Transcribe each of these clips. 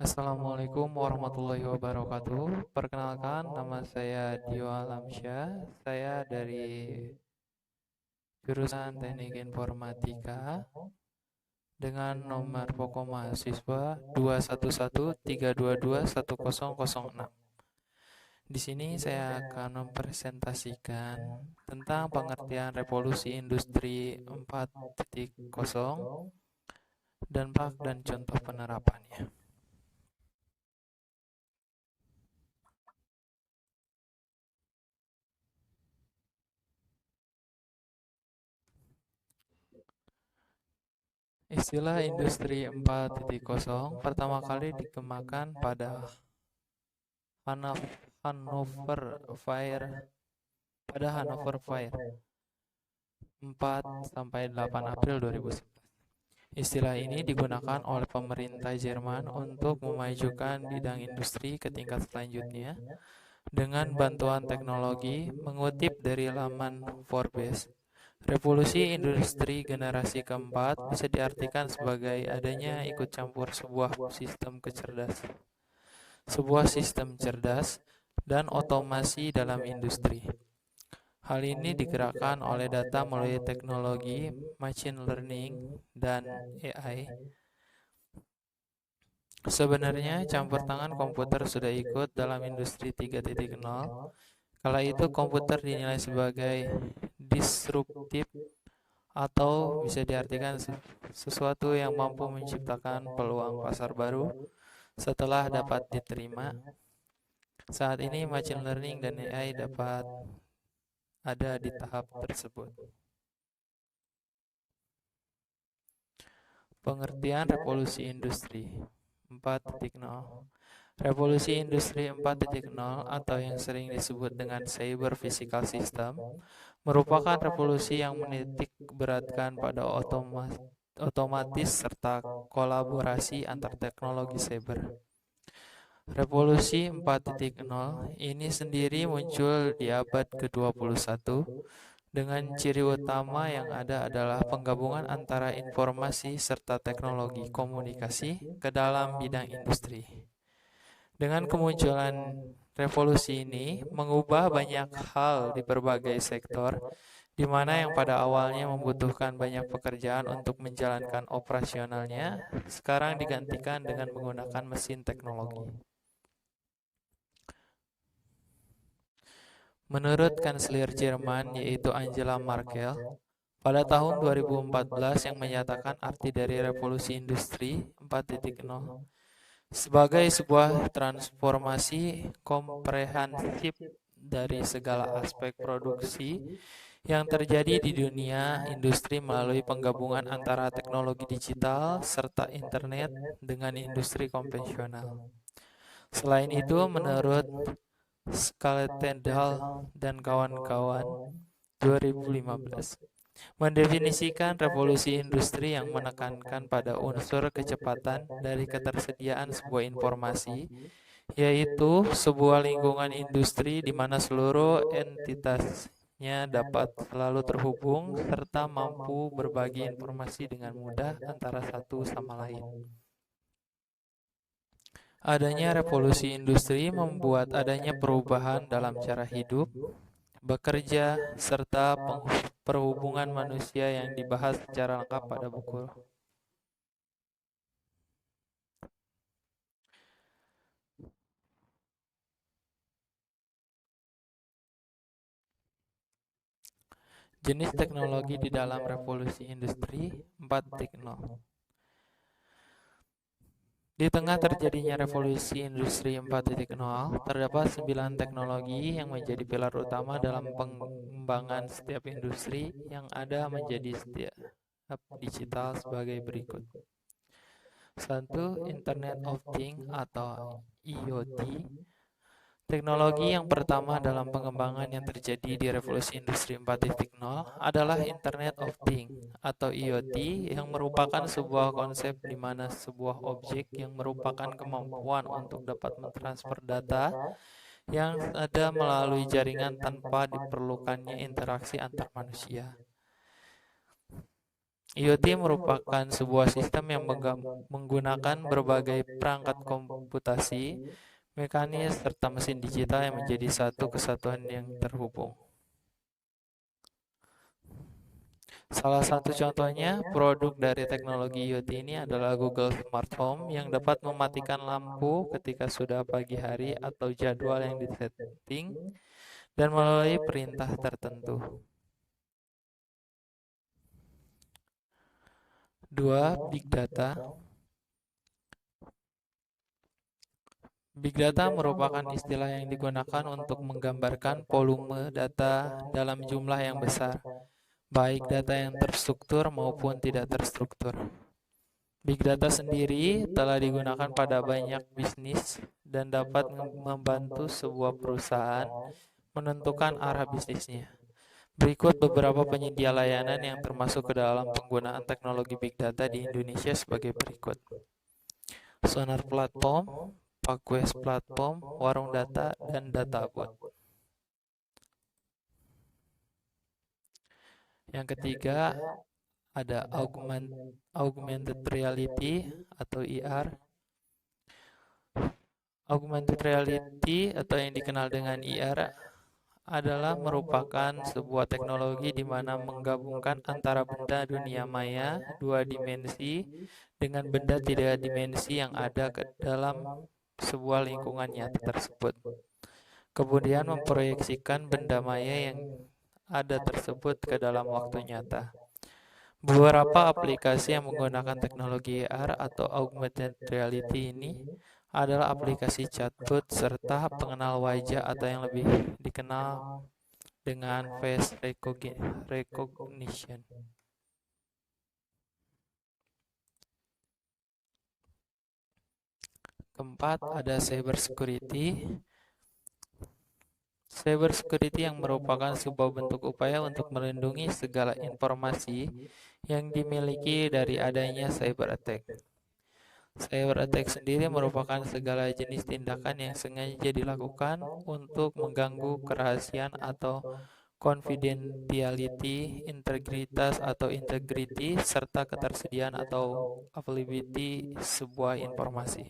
Assalamualaikum warahmatullahi wabarakatuh. Perkenalkan, nama saya Dio Alamsyah. Saya dari jurusan Teknik Informatika dengan nomor pokok mahasiswa 21132210006. Di sini saya akan mempresentasikan tentang pengertian revolusi industri 4.0, dampak dan contoh penerapannya. Istilah industri 4.0 pertama kali dikembangkan pada Hannover Fair pada Hannover Fair 4 sampai 8 April 2011. Istilah ini digunakan oleh pemerintah Jerman untuk memajukan bidang industri ke tingkat selanjutnya dengan bantuan teknologi. Mengutip dari laman Forbes, revolusi industri generasi keempat bisa diartikan sebagai adanya ikut campur sebuah sistem cerdas dan otomasi dalam industri. Hal ini digerakkan oleh data melalui teknologi machine learning dan AI. Sebenarnya campur tangan komputer sudah ikut dalam industri 3.0. Kala itu komputer dinilai sebagai disruptif atau bisa diartikan sesuatu yang mampu menciptakan peluang pasar baru setelah dapat diterima. Saat ini machine learning dan AI dapat ada di tahap tersebut. Pengertian revolusi industri 4.0. Revolusi industri 4.0 atau yang sering disebut dengan cyber physical system merupakan revolusi yang menitik beratkan pada otomatis serta kolaborasi antar teknologi cyber. Revolusi 4.0 ini sendiri muncul di abad ke-21 dengan ciri utama yang ada adalah penggabungan antara informasi serta teknologi komunikasi ke dalam bidang industri. Dengan kemunculan revolusi ini mengubah banyak hal di berbagai sektor, di mana yang pada awalnya membutuhkan banyak pekerjaan untuk menjalankan operasionalnya, sekarang digantikan dengan menggunakan mesin teknologi. Menurut kanselir Jerman yaitu Angela Merkel, pada tahun 2014 yang menyatakan arti dari revolusi industri 4.0 sebagai sebuah transformasi komprehensif dari segala aspek produksi yang terjadi di dunia industri melalui penggabungan antara teknologi digital serta internet dengan industri konvensional. Selain itu, menurut Skaltendal dan kawan-kawan 2015, mendefinisikan revolusi industri yang menekankan pada unsur kecepatan dari ketersediaan sebuah informasi, yaitu sebuah lingkungan industri di mana seluruh entitasnya dapat selalu terhubung serta mampu berbagi informasi dengan mudah antara satu sama lain. Adanya revolusi industri membuat adanya perubahan dalam cara hidup, bekerja, serta perhubungan manusia yang dibahas secara lengkap pada buku. Jenis teknologi di dalam revolusi industri 4.0. Di tengah terjadinya revolusi industri 4.0, terdapat 9 teknologi yang menjadi pilar utama dalam pengembangan setiap industri yang ada menjadi setiap digital sebagai berikut. 1. Internet of Things atau IoT. Teknologi yang pertama dalam pengembangan yang terjadi di revolusi industri 4.0 adalah Internet of Things atau IoT yang merupakan sebuah konsep di mana sebuah objek yang merupakan kemampuan untuk dapat mentransfer data yang ada melalui jaringan tanpa diperlukannya interaksi antar manusia. IoT merupakan sebuah sistem yang menggunakan berbagai perangkat komputasi, mekanis, serta mesin digital yang menjadi satu kesatuan yang terhubung. Salah satu contohnya, produk dari teknologi IoT ini adalah Google Smart Home yang dapat mematikan lampu ketika sudah pagi hari atau jadwal yang disetting dan melalui perintah tertentu. 2. Big Data. Big Data merupakan istilah yang digunakan untuk menggambarkan volume data dalam jumlah yang besar, baik data yang terstruktur maupun tidak terstruktur. Big Data sendiri telah digunakan pada banyak bisnis dan dapat membantu sebuah perusahaan menentukan arah bisnisnya. Berikut beberapa penyedia layanan yang termasuk ke dalam penggunaan teknologi Big Data di Indonesia sebagai berikut. Sonar Platform, PackQuest Platform, Warung Data, dan DataBot. Yang ketiga, ada Augmented Reality atau IR. Augmented Reality atau yang dikenal dengan IR adalah merupakan sebuah teknologi di mana menggabungkan antara benda dunia maya, 2 dimensi, dengan benda 3 dimensi yang ada ke dalam sebuah lingkungan nyata tersebut. Kemudian memproyeksikan benda maya yang ada tersebut ke dalam waktu nyata. Beberapa aplikasi yang menggunakan teknologi AR atau augmented reality ini adalah aplikasi chatbot serta pengenal wajah atau yang lebih dikenal dengan face recognition. Keempat, ada cybersecurity. Cybersecurity yang merupakan sebuah bentuk upaya untuk melindungi segala informasi yang dimiliki dari adanya cyber attack. Cyber attack sendiri merupakan segala jenis tindakan yang sengaja dilakukan untuk mengganggu kerahasiaan atau confidentiality, integritas atau integrity, serta ketersediaan atau availability sebuah informasi.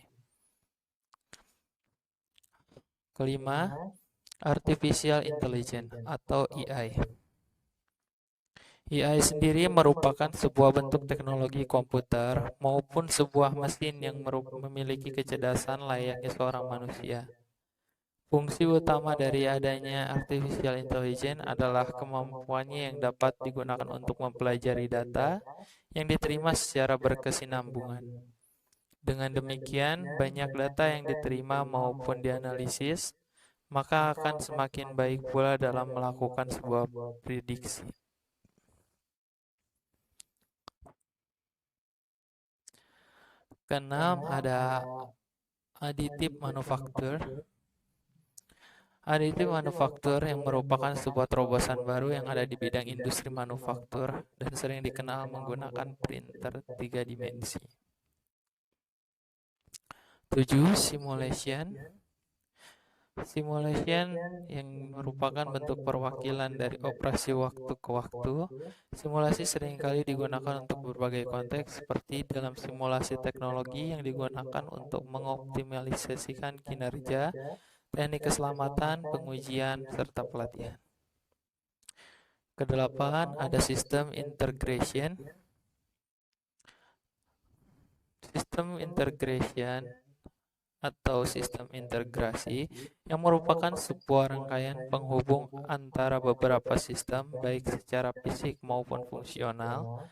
Kelima, Artificial Intelligence atau AI. AI sendiri merupakan sebuah bentuk teknologi komputer maupun sebuah mesin yang memiliki kecerdasan layaknya seorang manusia. Fungsi utama dari adanya artificial intelligence adalah kemampuannya yang dapat digunakan untuk mempelajari data yang diterima secara berkesinambungan. Dengan demikian, banyak data yang diterima maupun dianalisis, maka akan semakin baik pula dalam melakukan sebuah prediksi. Keenam, ada additive manufacture. Additive manufacture yang merupakan sebuah terobosan baru yang ada di bidang industri manufaktur dan sering dikenal menggunakan printer 3 dimensi. 7. Simulation. Simulation yang merupakan bentuk perwakilan dari operasi waktu ke waktu. Simulasi seringkali digunakan untuk berbagai konteks, seperti dalam simulasi teknologi yang digunakan untuk mengoptimalisasikan kinerja, teknik keselamatan, pengujian, serta pelatihan. Kedelapan, ada sistem integration. Sistem integration atau sistem integrasi yang merupakan sebuah rangkaian penghubung antara beberapa sistem baik secara fisik maupun fungsional.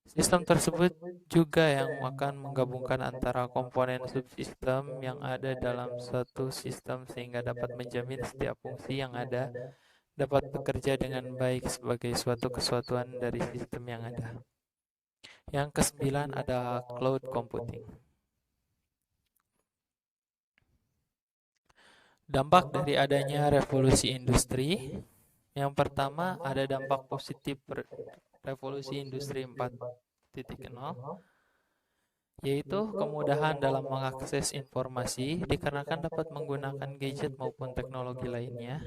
Sistem tersebut juga yang akan menggabungkan antara komponen subsistem yang ada dalam suatu sistem sehingga dapat menjamin setiap fungsi yang ada dapat bekerja dengan baik sebagai suatu kesatuan dari sistem yang ada. Yang kesembilan, ada cloud computing. Dampak dari adanya revolusi industri. Yang pertama, ada dampak positif revolusi industri 4.0, yaitu kemudahan dalam mengakses informasi dikarenakan dapat menggunakan gadget maupun teknologi lainnya.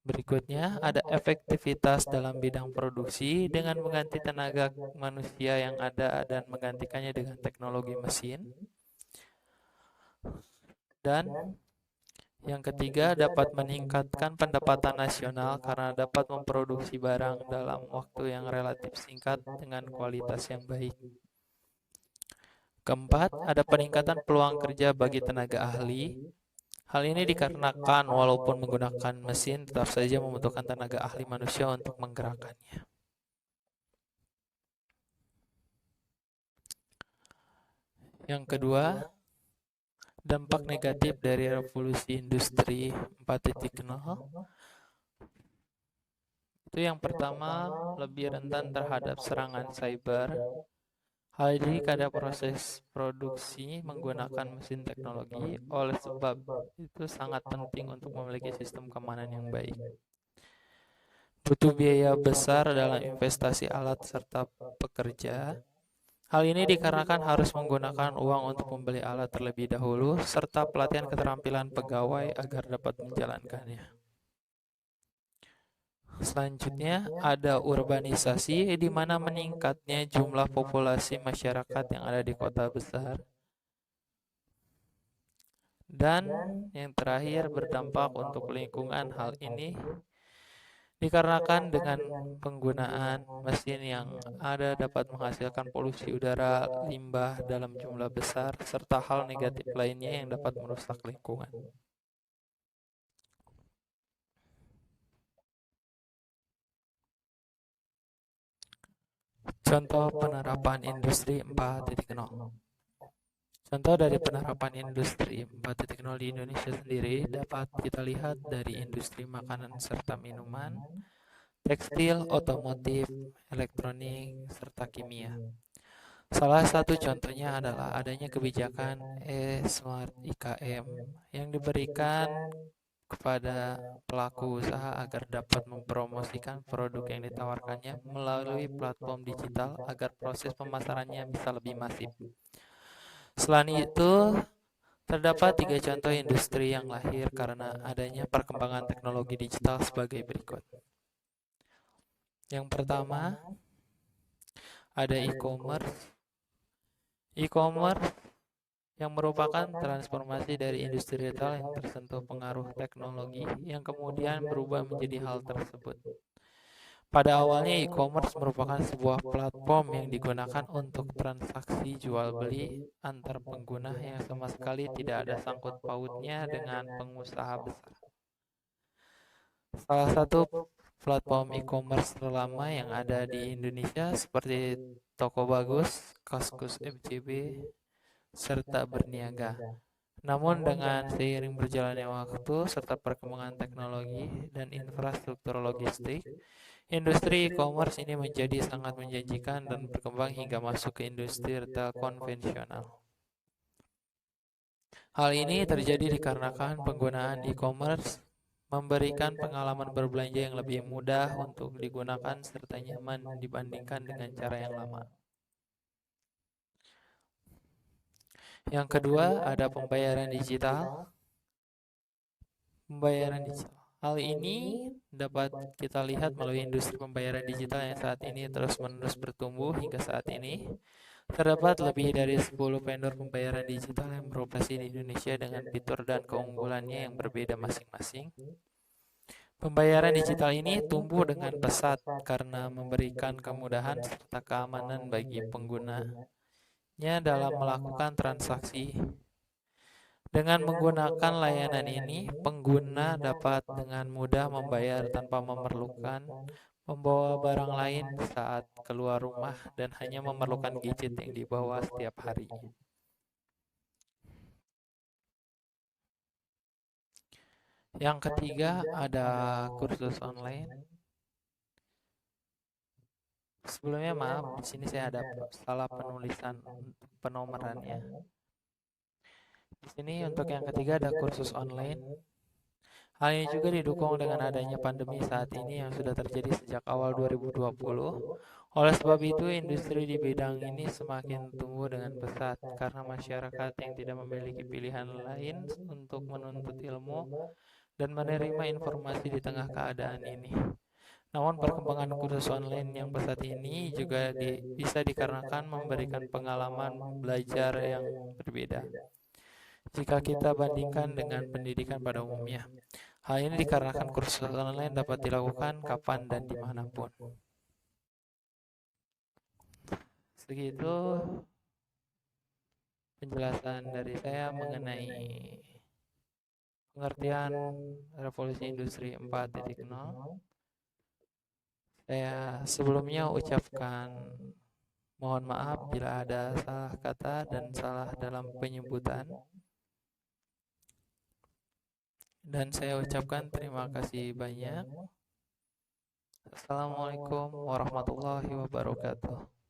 Berikutnya, ada efektivitas dalam bidang produksi dengan mengganti tenaga manusia yang ada dan menggantikannya dengan teknologi mesin. Dan yang ketiga, dapat meningkatkan pendapatan nasional karena dapat memproduksi barang dalam waktu yang relatif singkat dengan kualitas yang baik. Keempat, ada peningkatan peluang kerja bagi tenaga ahli. Hal ini dikarenakan walaupun menggunakan mesin, tetap saja membutuhkan tenaga ahli manusia untuk menggerakkannya. Yang kedua, dampak negatif dari revolusi industri 4.0. Itu yang pertama, lebih rentan terhadap serangan cyber. Hal ini pada proses produksi menggunakan mesin teknologi, oleh sebab itu sangat penting untuk memiliki sistem keamanan yang baik. Butuh biaya besar dalam investasi alat serta pekerja. Hal ini dikarenakan harus menggunakan uang untuk membeli alat terlebih dahulu, serta pelatihan keterampilan pegawai agar dapat menjalankannya. Selanjutnya, ada urbanisasi, di mana meningkatnya jumlah populasi masyarakat yang ada di kota besar. Dan yang terakhir, berdampak untuk lingkungan. Hal ini dikarenakan dengan penggunaan mesin yang ada dapat menghasilkan polusi udara, limbah dalam jumlah besar, serta hal negatif lainnya yang dapat merusak lingkungan. Contoh penerapan industri 4.0. Contoh dari penerapan industri 4.0 di Indonesia sendiri dapat kita lihat dari industri makanan serta minuman, tekstil, otomotif, elektronik, serta kimia. Salah satu contohnya adalah adanya kebijakan e-Smart IKM yang diberikan kepada pelaku usaha agar dapat mempromosikan produk yang ditawarkannya melalui platform digital agar proses pemasarannya bisa lebih masif. Selain itu, terdapat 3 contoh industri yang lahir karena adanya perkembangan teknologi digital sebagai berikut. Yang pertama, ada e-commerce. E-commerce yang merupakan transformasi dari industri retail yang tersentuh pengaruh teknologi yang kemudian berubah menjadi hal tersebut. Pada awalnya e-commerce merupakan sebuah platform yang digunakan untuk transaksi jual beli antar pengguna yang sama sekali tidak ada sangkut pautnya dengan pengusaha besar. Salah satu platform e-commerce terlama yang ada di Indonesia seperti Toko Bagus, Kaskus FJB, serta Berniaga. Namun dengan seiring berjalannya waktu serta perkembangan teknologi dan infrastruktur logistik, industri e-commerce ini menjadi sangat menjanjikan dan berkembang hingga masuk ke industri retail konvensional. Hal ini terjadi dikarenakan penggunaan e-commerce memberikan pengalaman berbelanja yang lebih mudah untuk digunakan serta nyaman dibandingkan dengan cara yang lama. Yang kedua, ada pembayaran digital. Pembayaran digital. Hal ini dapat kita lihat melalui industri pembayaran digital yang saat ini terus-menerus bertumbuh hingga saat ini. Terdapat lebih dari 10 vendor pembayaran digital yang beroperasi di Indonesia dengan fitur dan keunggulannya yang berbeda masing-masing. Pembayaran digital ini tumbuh dengan pesat karena memberikan kemudahan serta keamanan bagi pengguna dalam melakukan transaksi. Dengan menggunakan layanan ini, pengguna dapat dengan mudah membayar tanpa memerlukan membawa barang lain saat keluar rumah dan hanya memerlukan gadget yang dibawa setiap hari. Yang ketiga, ada kursus online. Sebelumnya maaf, di sini saya ada salah penulisan penomorannya. Di sini untuk yang ketiga ada kursus online. Hal ini juga didukung dengan adanya pandemi saat ini yang sudah terjadi sejak awal 2020. Oleh sebab itu, industri di bidang ini semakin tumbuh dengan pesat karena masyarakat yang tidak memiliki pilihan lain untuk menuntut ilmu dan menerima informasi di tengah keadaan ini. Namun perkembangan kursus online yang pesat ini juga bisa dikarenakan memberikan pengalaman belajar yang berbeda jika kita bandingkan dengan pendidikan pada umumnya. Hal ini dikarenakan kursus online dapat dilakukan kapan dan dimanapun. Segitu penjelasan dari saya mengenai pengertian revolusi industri 4.0. Saya sebelumnya ucapkan mohon maaf bila ada salah kata dan salah dalam penyebutan. Dan saya ucapkan terima kasih banyak. Assalamualaikum warahmatullahi wabarakatuh.